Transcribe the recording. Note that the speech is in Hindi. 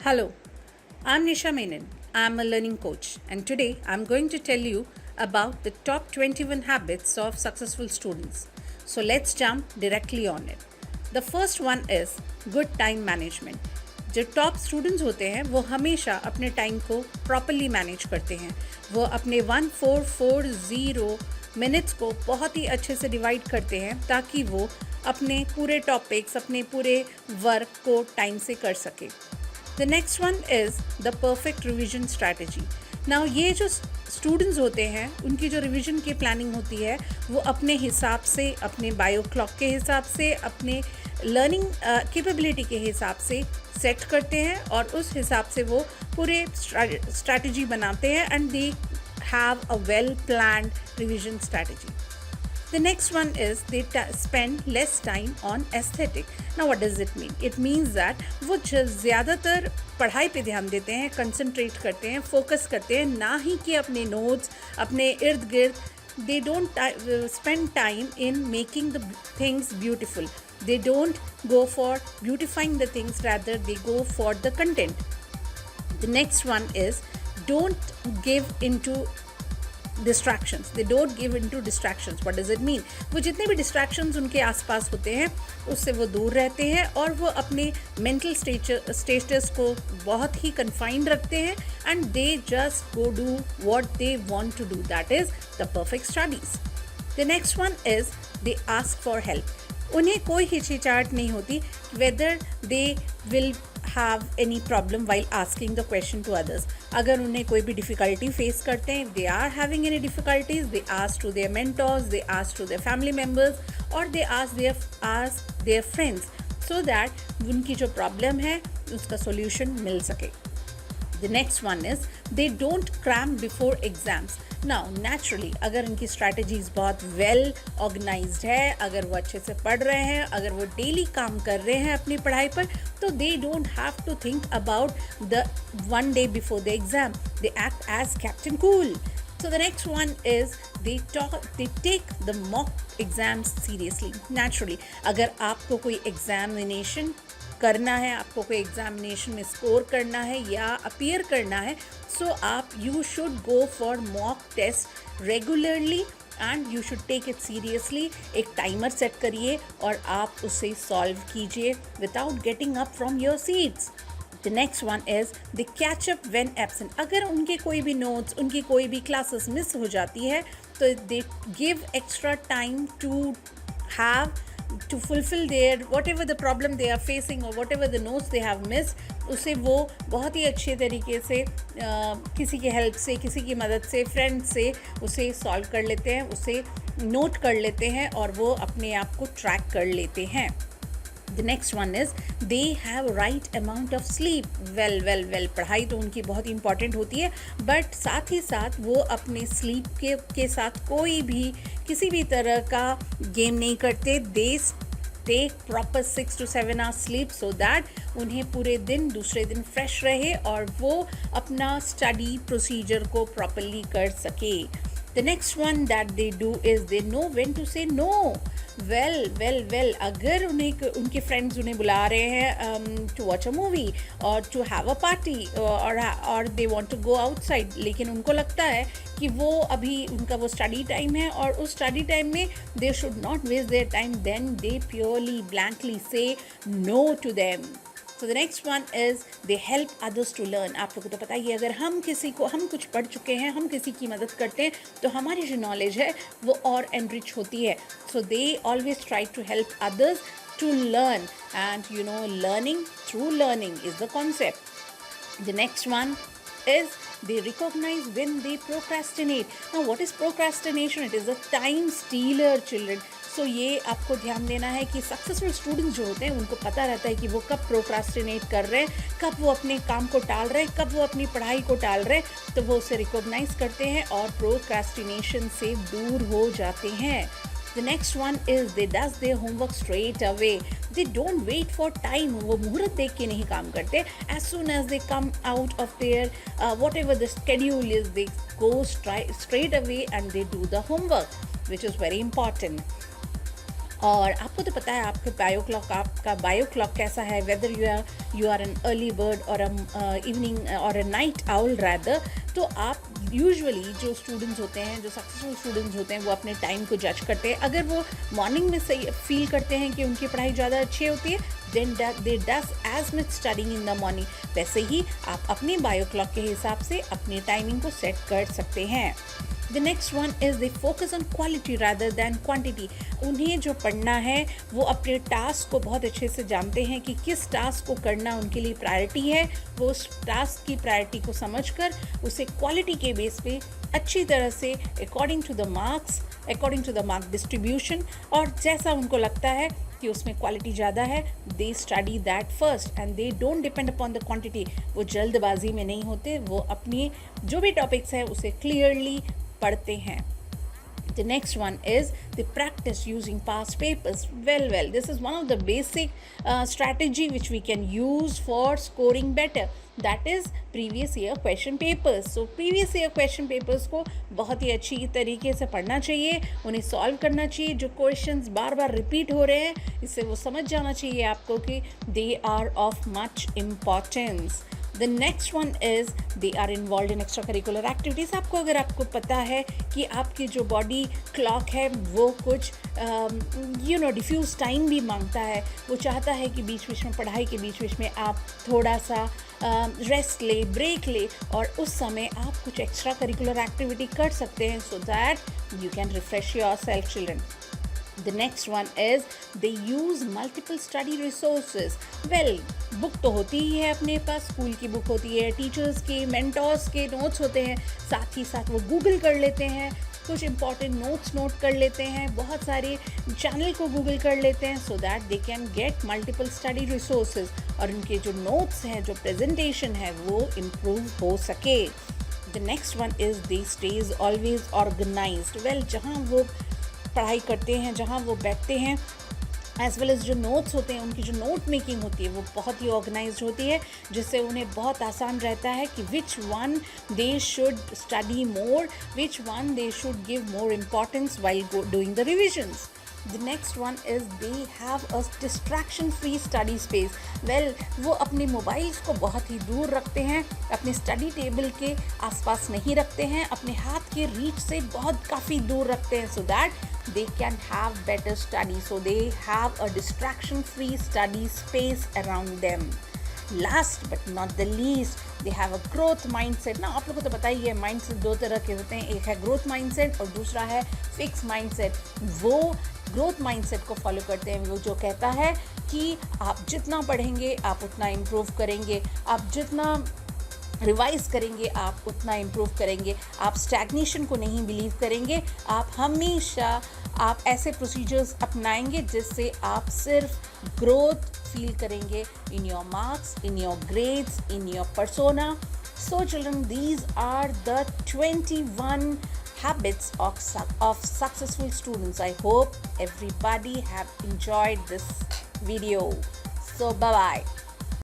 Hello, I'm Nisha Menon. I'm a learning coach, and today I'm going to tell you about the top 21 habits of successful students. So let's jump directly on it. The first one is good time management. जो टॉप स्टूडेंट्स होते हैं वो हमेशा अपने टाइम को प्रॉपरली मैनेज करते हैं. वो अपने 1440 मिनट्स को बहुत ही अच्छे से डिवाइड करते हैं ताकि वो अपने पूरे टॉपिक्स अपने पूरे वर्क को टाइम से कर सके. The next one is the perfect revision strategy. Now ये जो स्टूडेंट्स होते हैं उनकी जो रिविजन की प्लानिंग होती है वो अपने हिसाब से, अपने बायो क्लॉक के हिसाब से, अपने लर्निंग कैपेबिलिटी के हिसाब से सेट करते हैं और उस हिसाब से वो पूरे स्ट्रैटेजी बनाते हैं and they have a well planned revision strategy. The next one is they spend less time on aesthetic. Now what does it mean? It means that वो ज़्यादातर पढ़ाई पे ध्यान देते हैं, कंसंट्रेट करते हैं, फोकस करते हैं, ना ही कि अपने नोट्स, अपने इर्द गिर्द. They don't spend time in making the things beautiful. They don't go for beautifying the things, rather they go for the content. The next one is don't give into distractions. They don't give into distractions. What does it mean? वो जितने भी distractions उनके आसपास होते हैं उससे वो दूर रहते हैं और वो अपने mental status को बहुत ही confined रखते हैं and they just go do what they want to do. That is the perfect studies. The next one is they ask for help. उन्हें कोई हिचकिचाहट नहीं होती whether they will have any problem while asking the question to others. अगर उन्हें कोई भी difficulty face करते हैं, they are having any difficulties, they ask to their mentors, they ask to their family members or they ask their friends so that उनकी जो problem है उसका solution मिल सके. The next one is they don't cram before exams. Now naturally अगर उनकी strategies बहुत well organized है, अगर वो अच्छे से पढ़ रहे हैं, अगर वो daily काम कर रहे हैं अपनी पढ़ाई पर, तो they don't have to think about the one day before the exam. They act as Captain Cool. So the next one is they take the mock exams seriously. Naturally अगर आपको कोई examination करना है, आपको कोई एग्जामिनेशन में स्कोर करना है या अपीयर करना है, सो आप you should go for mock test regularly and you should take it seriously. एक टाइमर सेट करिए और आप उसे सॉल्व कीजिए without getting up from your seats. The next one is they catch up when absent. अगर उनके कोई भी नोट्स, उनकी कोई भी क्लासेस मिस हो जाती है तो they give extra time to have to fulfill their whatever the problem they are facing or whatever the notes they have missed. उसे वो बहुत ही अच्छे तरीके से किसी की हेल्प से, किसी की मदद से, फ्रेंड से उसे सॉल्व कर लेते हैं, उसे नोट कर लेते हैं और वो अपने आप को ट्रैक कर लेते हैं. The next one is they have right amount of sleep. well पढ़ाई तो उनकी बहुत इंपॉर्टेंट होती है बट साथ ही साथ वो अपने स्लीप के साथ कोई भी किसी भी तरह का गेम नहीं करते. They take proper 6 to 7 hours sleep so that उन्हें पूरे दिन दूसरे दिन फ्रेश रहे और वो अपना स्टडी प्रोसीजर को प्रॉपरली कर सके. The next one that they do is they know when to say no. well अगर उनके फ्रेंड्स उन्हें बुला रहे हैं टू वॉच अ मूवी और टू हैव अ पार्टी और they want to go outside, लेकिन उनको लगता है कि वो अभी उनका वो स्टडी टाइम है और उस स्टडी टाइम में they should not waste their time, then they purely blankly say no to them. So the next one is they help others to learn. आप लोगों को तो पता ही है, अगर हम कुछ पढ़ चुके हैं, हम किसी की मदद करते हैं तो हमारी जो नॉलेज है वो और एनरिच होती है. So they always try to help others to learn and learning through learning is the concept. The next one is they recognize when they procrastinate. Now what is procrastination? It is a time stealer, children. सो ये आपको ध्यान देना है कि सक्सेसफुल स्टूडेंट्स जो होते हैं उनको पता रहता है कि वो कब प्रोक्रास्टिनेट कर रहे हैं, कब वो अपने काम को टाल रहे हैं, कब वो अपनी पढ़ाई को टाल रहे हैं, तो वो उसे रिकॉग्नाइज करते हैं और प्रोक्रास्टिनेशन से दूर हो जाते हैं. The next one is they does their homework straight away. They don't wait for time. वो मुहूर्त देख के नहीं काम करते. As soon as they come out of their whatever the schedule is, they go straight away and they do the homework, which is very important. और आपको तो पता है आपके बायो क्लॉक, आपका बायो क्लॉक कैसा है, whether you are an early bird और इवनिंग और अ नाइट आउल रैदर। तो आप यूजुअली जो स्टूडेंट्स होते हैं, जो सक्सेसफुल स्टूडेंट्स होते हैं, वो अपने टाइम को जज करते हैं। अगर वो मॉर्निंग में सही फील करते हैं कि उनकी पढ़ाई ज़्यादा अच्छी होती है, then they does as much studying in the morning. वैसे ही आप अपने बायो क्लॉक के हिसाब से अपनी टाइमिंग को सेट कर सकते हैं। The next one is they focus on quality rather than quantity. उन्हें जो पढ़ना है वो अपने टास्क को बहुत अच्छे से जानते हैं कि किस टास्क को करना उनके लिए प्रायोरिटी है। वो उस टास्क की प्रायोरिटी को समझकर उसे क्वालिटी के बेस पे अच्छी तरह से according to the mark distribution, और जैसा उनको लगता है कि उसमें क्वालिटी ज़्यादा है, they study that first and they don't depend upon the quantity. वो जल्दबाजी में नहीं होते, वो अपनी जो भी टॉपिक्स हैं उसे क्लियरली पढ़ते हैं। The next one is the practice using past papers. Well, this is one of the basic strategy which we can use for scoring better. That is previous year question papers. So previous year question papers को बहुत ही अच्छी तरीके से पढ़ना चाहिए, उन्हें सॉल्व करना चाहिए। जो क्वेश्चंस बार बार रिपीट हो रहे हैं, इससे वो समझ जाना चाहिए आपको कि they are of much importance. The next one is they are involved in extracurricular activities. आपको पता है कि आपकी जो बॉडी क्लॉक है वो कुछ डिफ्यूज टाइम भी मांगता है। वो चाहता है कि बीच बीच में पढ़ाई के बीच बीच में आप थोड़ा सा रेस्ट ले, ब्रेक ले, और उस समय आप कुछ एक्स्ट्रा करिकुलर एक्टिविटी कर सकते हैं so that you can refresh your self children. The next one is they use multiple study resources. Well, book तो होती ही है अपने पास, स्कूल की बुक होती है, टीचर्स के, मेंटर्स के नोट्स होते हैं, साथ ही साथ वो गूगल कर लेते हैं, कुछ इंपॉर्टेंट नोट्स नोट कर लेते हैं, बहुत सारे चैनल को गूगल कर लेते हैं so that they can get multiple study resources, और उनके जो नोट्स हैं, जो प्रेजेंटेशन है, वो इम्प्रूव हो सके। The next one is they stage always organized. Well, जहाँ वो पढ़ाई करते हैं, जहाँ वो बैठते हैं, एज वेल एज जो नोट्स होते हैं, उनकी जो नोट मेकिंग होती है वो बहुत ही ऑर्गेनाइज्ड होती है, जिससे उन्हें बहुत आसान रहता है कि which one they should study more, which one they should give more importance while doing the revisions. The next one is they have a distraction free study space. Well, वो अपने मोबाइल्स को बहुत ही दूर रखते हैं, अपने स्टडी टेबल के आसपास नहीं रखते हैं, अपने हाथ के रीच से बहुत काफ़ी दूर रखते हैं, so that they can have better study. So they have a distraction free study space around them. Last but not the least, they have a growth mindset. ना आप लोगों को तो पता ही है, माइंडसेट दो तरह के होते हैं, एक है ग्रोथ माइंडसेट और दूसरा है फिक्स माइंडसेट। वो ग्रोथ माइंडसेट को फॉलो करते हैं, वो जो कहता है कि आप जितना पढ़ेंगे आप उतना इम्प्रूव करेंगे, आप जितना रिवाइज करेंगे आप उतना इम्प्रूव करेंगे, आप स्टैग्नेशन को नहीं बिलीव करेंगे, आप हमेशा आप ऐसे प्रोसीजर्स अपनाएंगे जिससे आप सिर्फ ग्रोथ फील करेंगे in your marks, in your grades, in your persona. So children, these are the 21 habits of successful students. I hope everybody have enjoyed this video. So bye bye.